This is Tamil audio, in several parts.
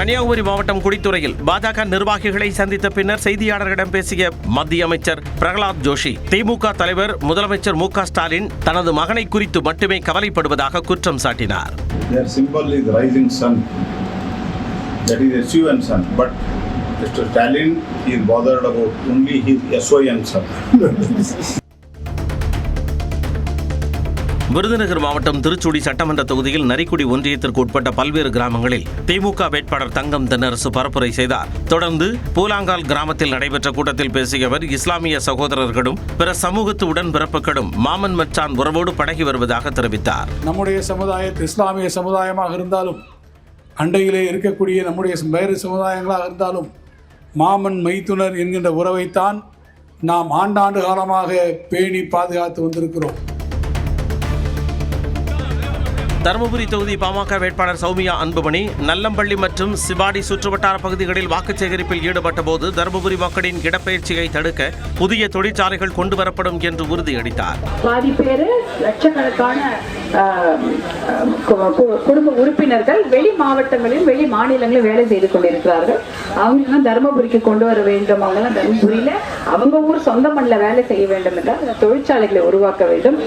கன்னியாகுமரி மாவட்டம் குடித்துறையில் பாஜக நிர்வாகிகளை சந்தித்த பின்னர் செய்தியாளர்களிடம் பேசிய மத்திய அமைச்சர் பிரகலாத் ஜோஷி, திமுக தலைவர் முதலமைச்சர் மு க ஸ்டாலின் தனது மகனை குறித்து மட்டுமே கவலைப்படுவதாக குற்றம் சாட்டினார். Mr. Stalin is bothered about only his SON son. Virudhunagar மாவட்டம் திருச்சுழி சட்டமன்ற தொகுதியில் நரிக்குடி ஒன்றியத்திற்கு உட்பட்ட பல்வேறு கிராமங்களில் திமுக வேட்பாளர் தங்கம் தென்னரசு பரப்புரை செய்தார். தொடர்ந்து பூலாங்கால் கிராமத்தில் நடைபெற்ற கூட்டத்தில் பேசிய அவர், இஸ்லாமிய சகோதரர்களும் பிற சமூகத்து உடன்பிறப்புகளும் மாமன் மச்சான் உறவோடு பழகி வருவதாக தெரிவித்தார். நம்முடைய சமுதாயத்தில் இஸ்லாமிய சமுதாயமாக இருந்தாலும், அண்டையிலே இருக்கக்கூடிய நம்முடைய வேறு சமுதாயங்களாக இருந்தாலும் மாமன் மைத்துனர் என்கின்ற உறவைத்தான் நாம் ஆண்டாண்டு காலமாக பேணி பாதுகாத்து வந்திருக்கிறோம். தருமபுரி தொகுதி பாமக வேட்பாளர் சௌமியா அன்புமணி நல்லம்பள்ளி மற்றும் சிவாடி சுற்றுவட்டார பகுதிகளில் வாக்குச் சேகரிப்பில் ஈடுபட்ட போது தருமபுரி மக்களின் இடப்பெயர்ச்சியை தடுக்க புதிய தொழிற்சாலைகள் கொண்டுவரப்படும் என்று உறுதியளித்தார். பாதி பேர் லட்சக்கணக்கான குடும்ப உறுப்பினர்கள் வெளி மாவட்டங்களில் வெளி மாநிலங்களில் வேலை செய்து கொண்டிருக்கிறார்கள். அவங்கெல்லாம் தருமபுரிக்கு கொண்டு வர வேண்டும். அவங்கெல்லாம் தருமபுரியில அவங்க ஊர் சொந்த மண்ணில் வேலை செய்ய வேண்டும் என்றால் தொழிற்சாலைகளை உருவாக்க வேண்டும்.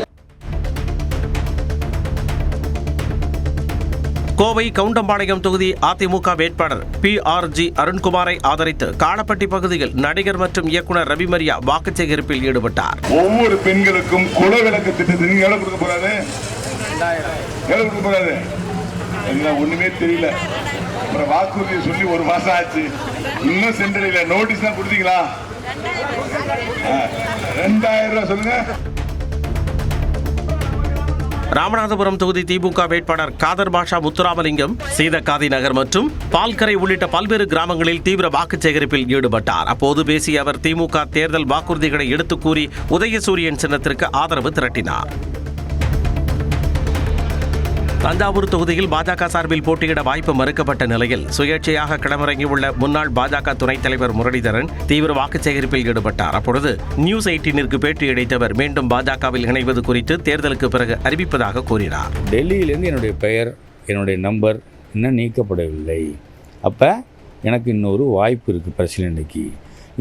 கோவை கவுண்டம்பாளையம் தொகுதி அதிமுக வேட்பாளர் PRG அருண்குமாரை ஆதரித்து காலப்பட்டி பகுதியில் நடிகர் மற்றும் இயக்குனர் ரவிமரியா வாக்குச் சேகரிப்பில் ஈடுபட்டார். ஒவ்வொரு பெண்களுக்கும் குலவிளக்கு திட்டத்திற்கு எவ்வளவு கொடுக்க போறாரு ஒண்ணுமே தெரியல. வாக்குறுதியை சொல்லி ஒரு மாசம் ஆச்சு, இன்னும் சென்றடையில. நோட்டீஸ் தான் கொடுத்தீங்களா? 2000 ரூபாய் சொல்லுங்க. ராமநாதபுரம் தொகுதி திமுக வேட்பாளர் காதர் பாஷா முத்துராமலிங்கம் சீதக்காதி நகர் மற்றும் பால்கரை உள்ளிட்ட பல்வேறு கிராமங்களில் தீவிர வாக்குச் சேகரிப்பில் ஈடுபட்டார். அப்போது பேசிய அவர், திமுக தேர்தல் வாக்குறுதிகளை எடுத்துக் கூறி உதயசூரியன் சின்னத்திற்கு ஆதரவு திரட்டினார். தஞ்சாவூர் தொகுதியில் பாஜக சார்பில் போட்டியிட வாய்ப்பு மறுக்கப்பட்ட நிலையில் சுயேட்சையாக களமிறங்கியுள்ள முன்னாள் பாஜக துணைத் தலைவர் முரளிதரன் தீவிர வாக்குச் சேகரிப்பில் ஈடுபட்டார். அப்பொழுது நியூஸ் 18ற்கு பேட்டியளித்தவர் மீண்டும் பாஜகவில் இணைவது குறித்து தேர்தலுக்கு பிறகு அறிவிப்பதாக கூறினார். டெல்லியிலிருந்து என்னுடைய பெயர், என்னுடைய நம்பர் இன்னும் நீக்கப்படவில்லை. அப்போ எனக்கு இன்னொரு வாய்ப்பு இருக்குது பரிசீலனைக்கு.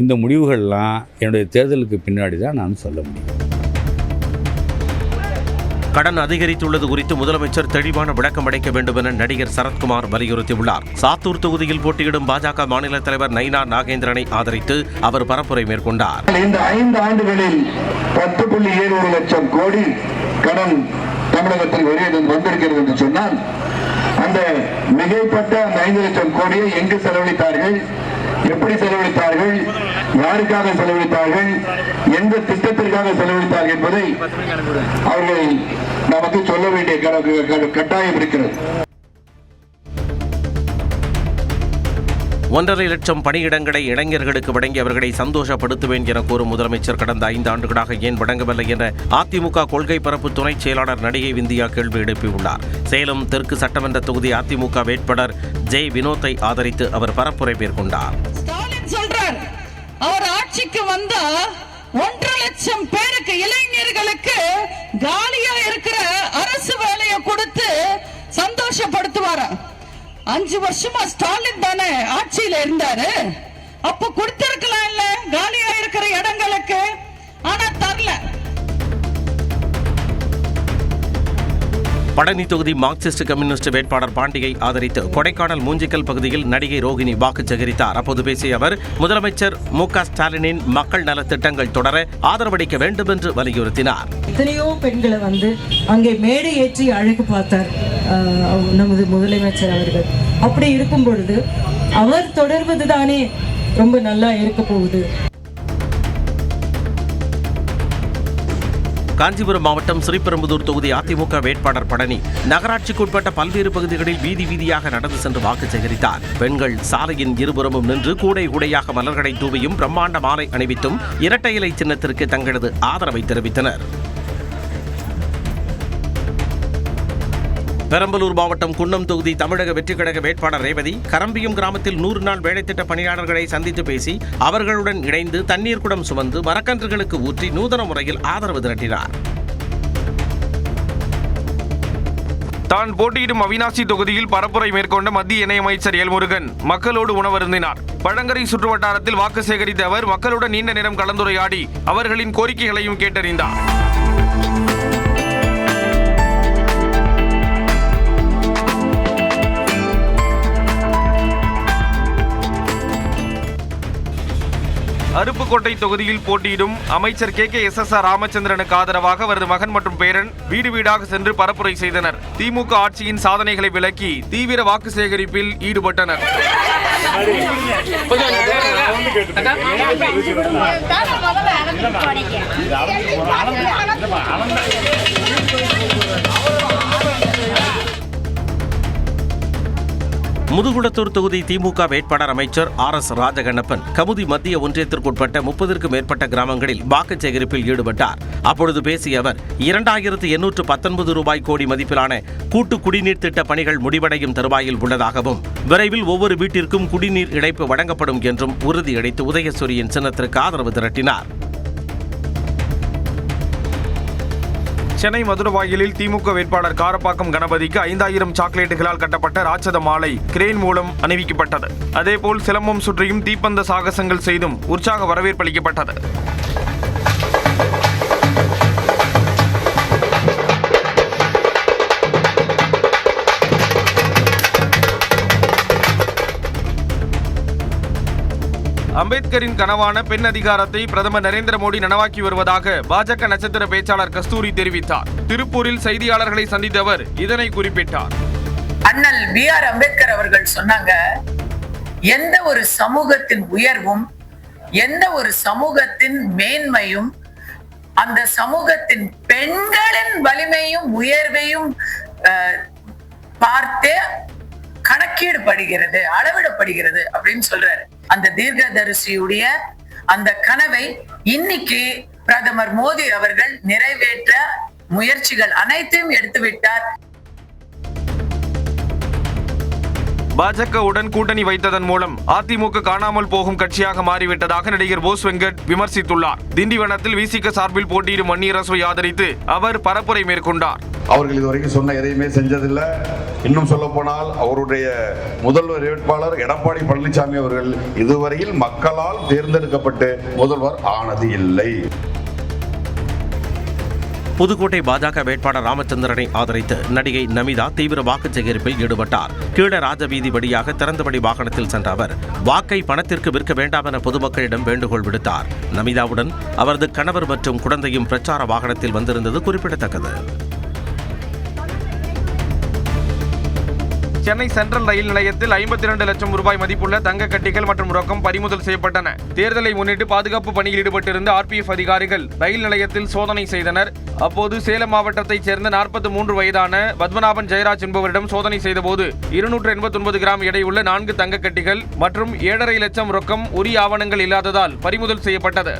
இந்த முடிவுகள்லாம் என்னுடைய தேர்தலுக்கு பின்னாடி தான் நான் சொல்ல முடியும். கடன் அதிகரித்துள்ளது குறித்து முதலமைச்சர் தெளிவான விளக்கம் அளிக்க வேண்டும் என நடிகர் சரத்குமார் வலியுறுத்தியுள்ளார். சாத்தூர் தொகுதியில் போட்டியிடும் பாஜக மாநில தலைவர் நயினா நாகேந்திரனை ஆதரித்து அவர் பரப்புரை மேற்கொண்டார். இந்த 5 ஆண்டுகளில் 10.7 லட்சம் கோடி கடன் தமிழகத்தில் வந்திருக்கிறது என்று சொன்னால், அந்த மிகைப்பட்ட அந்த 5 லட்சம் கோடியை எங்கு செலவழித்தார்கள், எப்படி செலவழித்தார்கள், யாருக்காக செலவழித்தார்கள், எந்த திட்டத்திற்காக செலவழித்தார்கள் என்பதை அவர்கள் நமக்கு சொல்ல வேண்டிய கட்டாயம் இருக்கிறது. 1.5 லட்சம் பணியிடங்களை இளைஞர்களுக்கு வழங்கி அவர்களை சந்தோஷப்படுத்துவேன் என கூறும் முதலமைச்சர் கடந்த 5 ஆண்டுகளாக ஏன் வழங்கவில்லை என அதிமுக கொள்கை பரப்பு துணை செயலாளர் நடிகை விந்தியா கேள்வி எழுப்பியுள்ளார். சேலம் தெற்கு சட்டமன்ற தொகுதி அதிமுக வேட்பாளர் ஜே வினோத்தை ஆதரித்து அவர் பரப்புரை மேற்கொண்டார். ஸ்டாலின் சொல்றார், அவர் ஆட்சிக்கு வந்தா 1.5 லட்சம் பேருக்கு, இளைஞர்களுக்கு காலியா இருக்கிற அரசு வேலையை கொடுத்து சந்தோஷப்படுத்துவாரா? 5 வருஷமா ஸ்டாலின் தானே ஆட்சியில இருந்தாரு. அப்ப கொடுத்திருக்கலாம் இல்ல காலியா இருக்கிற இடங்களுக்கு, ஆனா தரல. பழனி தொகுதி மார்க்சிஸ்ட் கம்யூனிஸ்ட் வேட்பாளர் பாண்டியை ஆதரித்து கொடைக்கானல் மூஞ்சிக்கல் பகுதியில் நடிகை ரோகிணி வாக்கு சேகரித்தார். அப்போது பேசிய அவர், முதலமைச்சர் மு க ஸ்டாலினின் மக்கள் நல திட்டங்கள் தொடர ஆதரவளிக்க வேண்டும் என்று வலியுறுத்தினார். எத்தனையோ பெண்களை அங்கே மேடை ஏற்றி அழைக்க பார்த்தார் நமது முதலமைச்சர் அவர்கள். அப்படி இருக்கும் பொழுது அவர் தொடர்வதுதானே ரொம்ப நல்லா இருக்க போகுது. காஞ்சிபுரம் மாவட்டம் ஸ்ரீபெரும்புதூர் தொகுதி அதிமுக வேட்பாளர் பழனி நகராட்சிக்குட்பட்ட பல்வேறு பகுதிகளில் வீதி வீதியாக நடந்து சென்று வாக்கு சேகரித்தார். பெண்கள் சாலையின் இருபுறமும் நின்று கூடை கூடையாக மலர்களை தூவியும் பிரம்மாண்ட மாலை அணிவித்தும் இரட்டை இலை சின்னத்திற்கு தங்களது ஆதரவை தெரிவித்தனர். பெரம்பலூர் மாவட்டம் குன்னம் தொகுதி தமிழக வெற்றிக் கழக வேட்பாளர் ரேவதி கரம்பியம் கிராமத்தில் 100 நாள் வேலைத்திட்ட பணியாளர்களை சந்தித்து பேசி அவர்களுடன் இணைந்து தண்ணீர் குடம் சுமந்து மரக்கன்றுகளுக்கு ஊற்றி நூதன முறையில் ஆதரவு திரட்டினார். தான் போட்டியிடும் அவிநாசி தொகுதியில் பரப்புரை மேற்கொண்ட மத்திய இணையமைச்சர் எல்முருகன் மக்களோடு உணவருந்தினார். பழங்கரை சுற்றுவட்டாரத்தில் வாக்கு சேகரித்த அவர் மக்களுடன் நீண்ட நேரம் கலந்துரையாடி அவர்களின் கோரிக்கைகளையும் கேட்டறிந்தார். அருப்புக்கோட்டை தொகுதியில் போட்டியிடும் அமைச்சர் KKSSR ராமச்சந்திரனுக்கு ஆதரவாக அவரது மகன் மற்றும் பேரன் வீடு வீடாக சென்று பரப்புரை செய்தனர். திமுக ஆட்சியின் சாதனைகளை விளக்கி தீவிர வாக்கு சேகரிப்பில் ஈடுபட்டனர். முதுகுளத்தூர் தொகுதி திமுக வேட்பாளர் அமைச்சர் RS ராஜகண்ணப்பன் கமுதி மத்திய ஒன்றியத்திற்குட்பட்ட 30க்கும் மேற்பட்ட கிராமங்களில் வாக்கு சேகரிப்பில் ஈடுபட்டார். அப்பொழுது பேசிய அவர் 2819 ரூபாய் கோடி மதிப்பிலான கூட்டு குடிநீர் திட்ட பணிகள் முடிவடையும் தருவாயில் உள்ளதாகவும் விரைவில் ஒவ்வொரு வீட்டிற்கும் குடிநீர் இணைப்பு வழங்கப்படும் என்றும் உறுதியளித்து உதயசூரியன் சின்னத்திற்கு ஆதரவு திரட்டினார். சென்னை மதுரவாயிலில் திமுக வேட்பாளர் காரப்பாக்கம் கணபதிக்கு 5000 சாக்லேட்டுகளால் கட்டப்பட்ட ராட்சத மாலை கிரேன் மூலம் அணிவிக்கப்பட்டது. அதேபோல் சிலம்பம் சுற்றியும் தீப்பந்த சாகசங்கள் செய்தும் உற்சாக வரவேற்பளிக்கப்பட்டது. அம்பேத்கரின் கனவான பெண் அதிகாரத்தை பிரதமர் நரேந்திர மோடி நனவாக்கி வருவதாக பாஜக நட்சத்திர பேச்சாளர் கஸ்தூரி தெரிவித்தார். திருப்பூரில் செய்தியாளர்களை சந்தித்த அவர் இதனை குறிப்பிட்டார். அண்ணல் B.R. அம்பேத்கர் அவர்கள் சொன்னாங்க, எந்த ஒரு சமூகத்தின் உயர்வும் எந்த ஒரு சமூகத்தின் மேன்மையும் அந்த சமூகத்தின் பெண்களின் வலிமையும் உயர்வையும் பார்த்தே கணக்கீடுபடுகிறது, அளவிடப்படுகிறது அப்படின்னு சொல்றாரு. அந்த தீர்க்கதரிசியுடைய அந்த கனவை இன்னைக்கு பிரதமர் மோடி அவர்கள் நிறைவேற்ற முயற்சிகள் அனைத்தையும் எடுத்துவிட்டார். பாஜகவுடன் கூட்டணி வைத்ததன் மூலம் அதிமுக காணாமல் போகும் கட்சியாக மாறிவிட்டதாக நடிகர் போஸ் வெங்கட் விமர்சித்துள்ளார். திண்டிவனத்தில் விசிக சார்பில் போட்டியிடும் வன்னியரசுவை ஆதரித்து அவர் பரப்புரை மேற்கொண்டார். அவர்கள் இதுவரைக்கும் சொன்ன எதையுமே செஞ்சதில்லை. இன்னும் சொல்ல போனால் அவருடைய முதல்வர் வேட்பாளர் எடப்பாடி பழனிசாமி அவர்கள் இதுவரையில் மக்களால் தேர்ந்தெடுக்கப்பட்டு முதல்வர் ஆனது இல்லை. புதுக்கோட்டை பாஜக வேட்பாளர் ராமச்சந்திரனை ஆதரித்து நடிகை நமிதா தீவிர வாக்கு சேகரிப்பில் ஈடுபட்டார். கீழ ராஜவீதி வழியாக திறந்தபடி வாகனத்தில் சென்ற அவர் வாக்கை பணத்திற்கு விற்க வேண்டாம் என பொதுமக்களிடம் வேண்டுகோள் விடுத்தார். நமிதாவுடன் அவரது கணவர் மற்றும் குழந்தையும் பிரச்சார வாகனத்தில் வந்திருந்தது குறிப்பிடத்தக்கது. சென்னை சென்ட்ரல் ரயில் நிலையத்தில் 52 லட்சம் ரூபாய் மதிப்புள்ள தங்க கட்டிகள் மற்றும் ரொக்கம் பறிமுதல் செய்யப்பட்டன. தேர்தலை முன்னிட்டு பாதுகாப்பு பணியில் ஈடுபட்டிருந்த RPF அதிகாரிகள் ரயில் நிலையத்தில் சோதனை செய்தனர். அப்போது சேலம் மாவட்டத்தைச் சேர்ந்த 43 வயதான பத்மநாபன் ஜெயராஜ் என்பவரிடம் சோதனை செய்தபோது 289 கிராம் எடையுள்ள 4 தங்க கட்டிகள் மற்றும் 7.5 லட்சம் ரொக்கம் உரிய ஆவணங்கள் இல்லாததால் பறிமுதல் செய்யப்பட்டது.